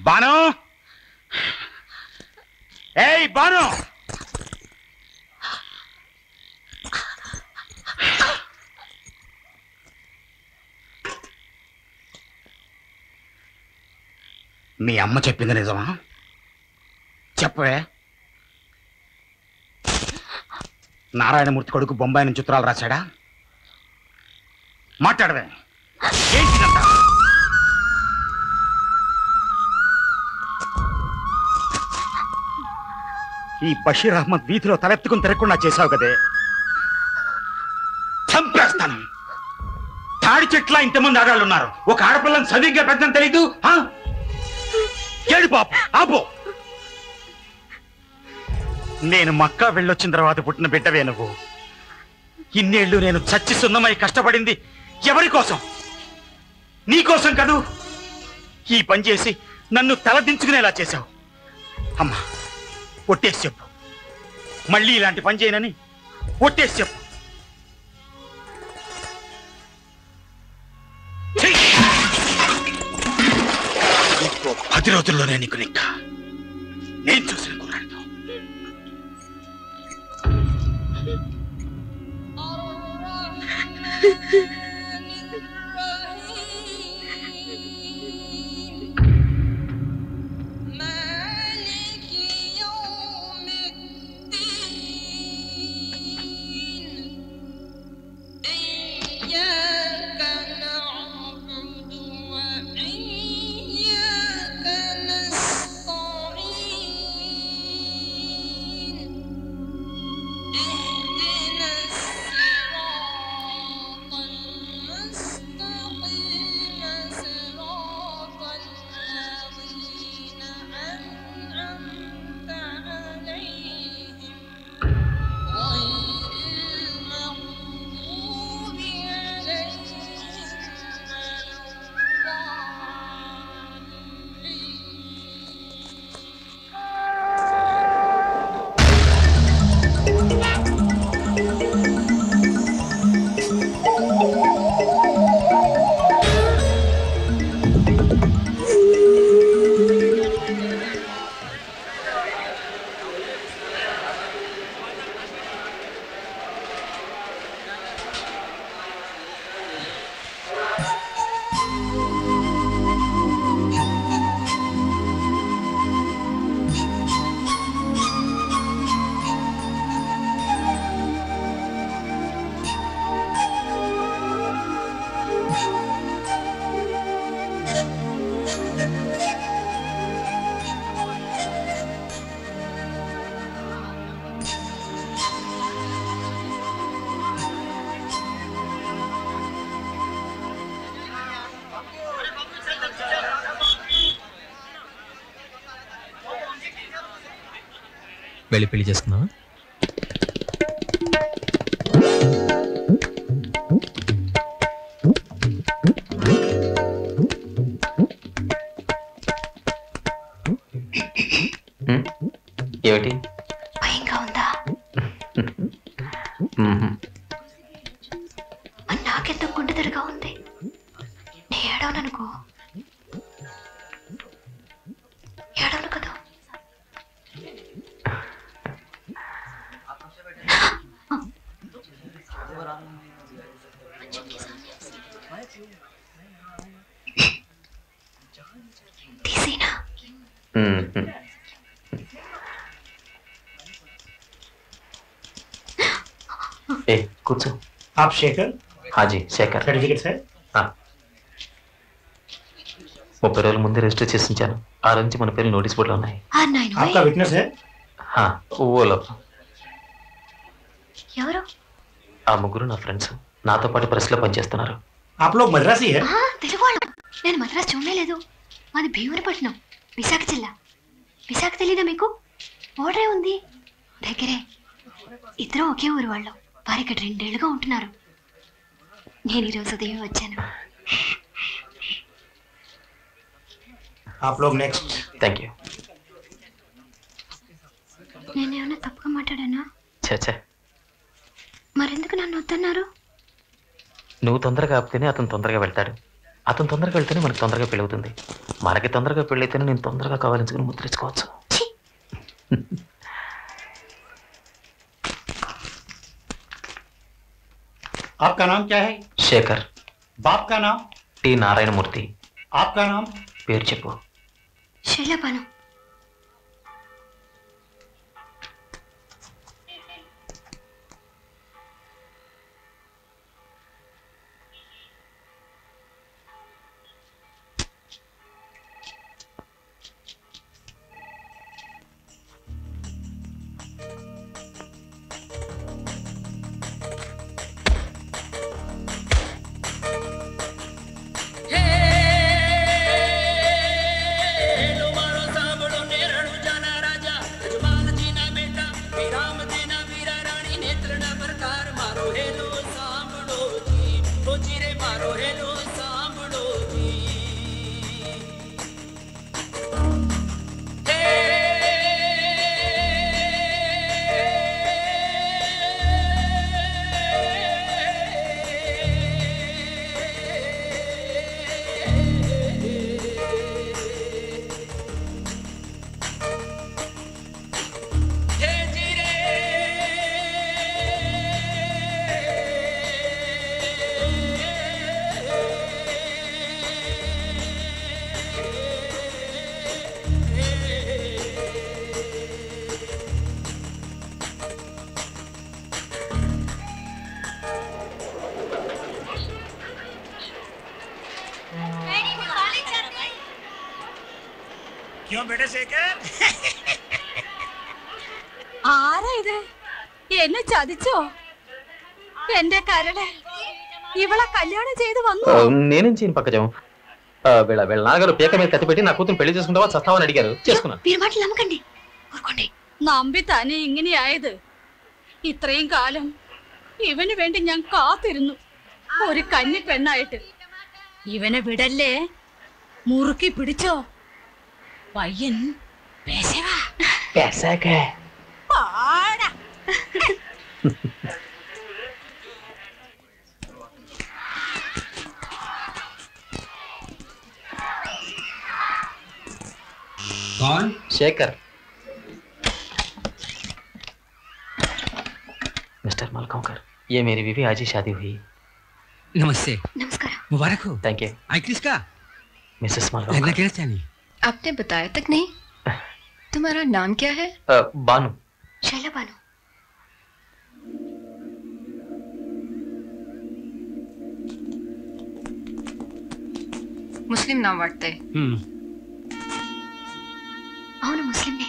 బాను, ఏయ్ బాను, మీ అమ్మ చెప్పింది నిజమా? చెప్పవే. నారాయణమూర్తి కొడుకు బొంబాయి నుంచి ఉత్తరాలు రాశాడా? మాట్లాడవే. ఏంటిదంతా? ఈ బషీర్ అహ్మద్ వీధిలో తలెత్తుకుని తిరగకుండా చేశావు కదే, చంపేస్తాను. తాడి చెట్ల ఇంతమంది ఆడాళ్ళు ఉన్నారు, ఒక ఆడపిల్లని సరిగ్గా పెద్దని తెలీదు. ఏడు పాప ఆపో. నేను మక్కా వెళ్ళొచ్చిన తర్వాత పుట్టిన బిడ్డవే నువ్వు. ఇన్నేళ్లు నేను చచ్చి సున్నమై కష్టపడింది ఎవరి కోసం? నీ కోసం కదూ. ఈ పని చేసి నన్ను తలదించుకునేలా చేశావు. అమ్మా, ఒట్టేసి చెప్పు, మళ్ళీ ఇలాంటి పని చేయనని ఒట్టేసి చెప్పు. 10 రోజుల్లోనే నీకు నిక్క. నేను చూసిన కుర్రాడితో. వెళ్ళి పెళ్లి చేసుకున్నావా? ఏమిటి భయంగా ఉందా? నాకెందుకు గుండె తిరగా ఉంది. నీ ఏడవననుకో, ఏడవను కదా. తీసేనా? కూర్చో. आप शेखर? हाँ जी शेखर. सर्टिफिकेट है? हाँ. 30 రోజుల ముందే రిజిస్టర్ చేసి ఉంచాను. ఆ నుంచి మన పేరు నోటీస్ బోర్డులో ఉన్నాయి. आपका विटनेस है? हाँ वो लोग. ఎవరు? ఆ ముగ్గురు నా ఫ్రెండ్స్, నాతో పాటు ప్రెస్ లో పనిచేస్తున్నారు. आप लोग मद्रासी है? తెలుగు వాళ్ళం. నేను మద్రాసు చూడలేదు. మాది భీమునిపట్నం, విశాఖ జిల్లా. విశాఖ తెలీదా మీకు? ఓడరే ఉంది దగ్గరే. ఇద్దరు ఒకే ఊరు వాళ్ళు. వారు ఇక్కడ 2 ఏళ్లుగా ఉంటున్నారు. నేను ఈరోజు ఉదయం వచ్చాను. आप लोग नेक्स्ट. Thank you. నేనేమన్నా తప్పుగా మాట్లాడానా? చచ్చా, మరెందుకు నన్ను వద్దన్నారు? నువ్వు తొందరగా ఆపితేనే అతను తొందరగా వెళ్తాడు. అతను తొందరగా వెళ్తేనే మనకు తొందరగా పెళ్ళవుతుంది. మనకి తొందరగా పెళ్ళైతేనే నేను తొందరగా కవలించుకుని ముద్రించుకోవచ్చు. आपका नाम क्या है? శేఖర్. बाप का नाम? టి నారాయణమూర్తి. आपका नाम? పేరు చెప్పు. శైలబాను. क्यों बेटे शेखर? ആരാ ഇത്? എന്നെ ചതിച്ചോ? എന്റെ കരളെ, ఇవళ కళ్యాణం చేదు వന്നു. నేనేం చేయను పక్కజం. వీళ్ళ నాన్నగారు పీక మీద కత్తి పెట్టి నా కూతురు పెళ్లి చేసుకుంటావా చస్తావని అడిగారు. చేసుకున్నాను. మీరు మాటలు నమ్మకండి, ఊరుకోండి. നമ്പി തന്നെ ഇങ്ങനെയായത്. ഇത്രയും കാലം ഇവന് വേണ്ടി ഞാൻ കാത്തിരുന്നു, ഒരു കന്നി പെണ്ണായിട്ട്. ഇവനെ വിടല്ലേ, മുറുക്കി പിടിച്ചോ. പയ്യൻ പാടാ. कौन? शेखर. मिस्टर मलकोंकर, ये मेरी बीवी आज ही शादी हुई. नमस्ते. नमस्कार. मुबारक हो. Thank you. आई किसका? मिसेस लगना मलकोंकर. क्या चाहिए? आपने बताया तक नहीं. तुम्हारा नाम क्या है? बानू. శైలబాను. मुस्लिम नाम वाटते है. అవును, ముస్లింనే.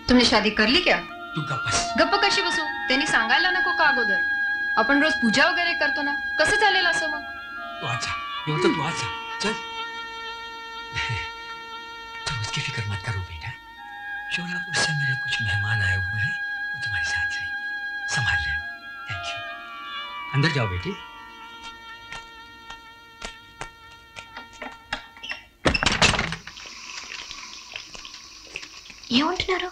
तुमने शादी कर ली क्या? तू गप्पस. गप्प कशी बसू? त्यांनी सांगायला नको का अगोदर? आपण रोज पूजा वगैरे करतो ना, कसं चालेल असं मग? तू आज जा. ये तो तू आज जा. चल. तुम उसकी फिक्र मत करो बेटा. शोलापुर से मेरे कुछ मेहमान आए हुए हैं, वो तुम्हारे साथ रहेंगे. संभाल लेना. Thank you. अंदर जाओ बेटी. ఏమంటున్నారు?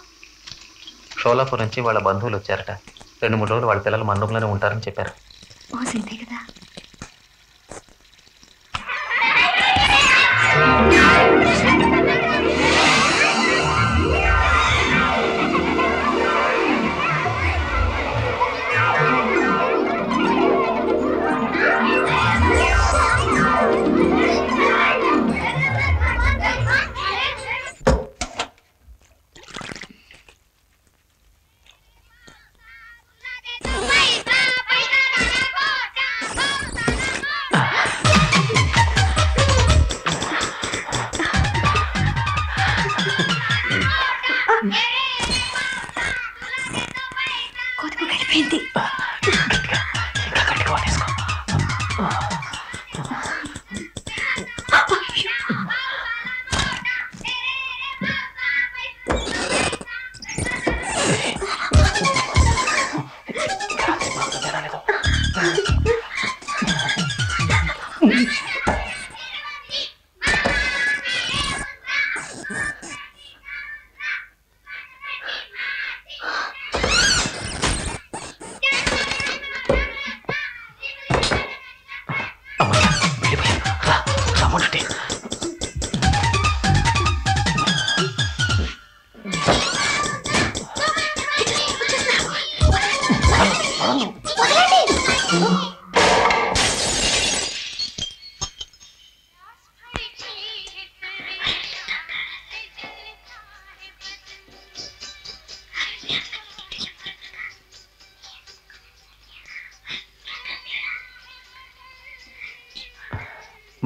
షోలాపూర్ నుంచి వాళ్ళ బంధువులు వచ్చారట. 2-3 రోజులు వాళ్ళ పిల్లలు మన రూమ్లోనే ఉంటారని చెప్పారు. ఓ సింతే కదా.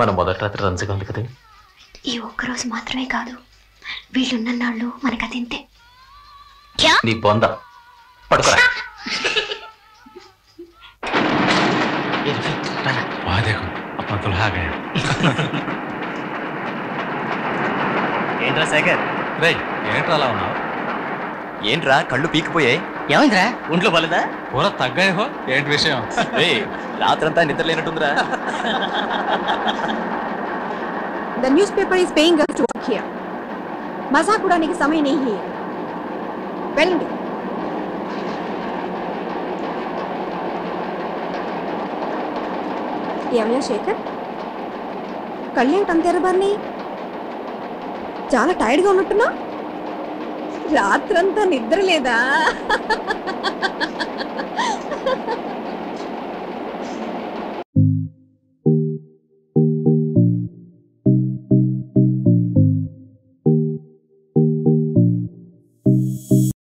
మన మొదటి రాత్రి రంజుగా ఉంది కదా. ఈ ఒక్కరోజు మాత్రమే కాదు, వీళ్ళున్న నాళ్ళు మనకదింతే. నీ బొంద పడుకోరా. ఏంట్రా శేఖర్? ఏంట్రా అలా ఉన్నావు? ఏంట్రా కళ్ళు పీకిపోయాయి? ఏమైందిరా? ఒంట్లో బలదా? పూర తగ్గాయో ఏంటి విషయం? రాత్రంతా నిద్ర లేనట్టుందిరా. The newspaper is paying us to work here. మజాక్ ఉడానికి సమయం नहीं है. వెళ్ళండి. ఏమయ్యా శేఖర్, కళ్ళేమిటి అంత ఎర్రబారిని? చాలా టైర్డ్గా ఉన్నట్టున్నా? రాత్రంతా నిద్ర లేదా?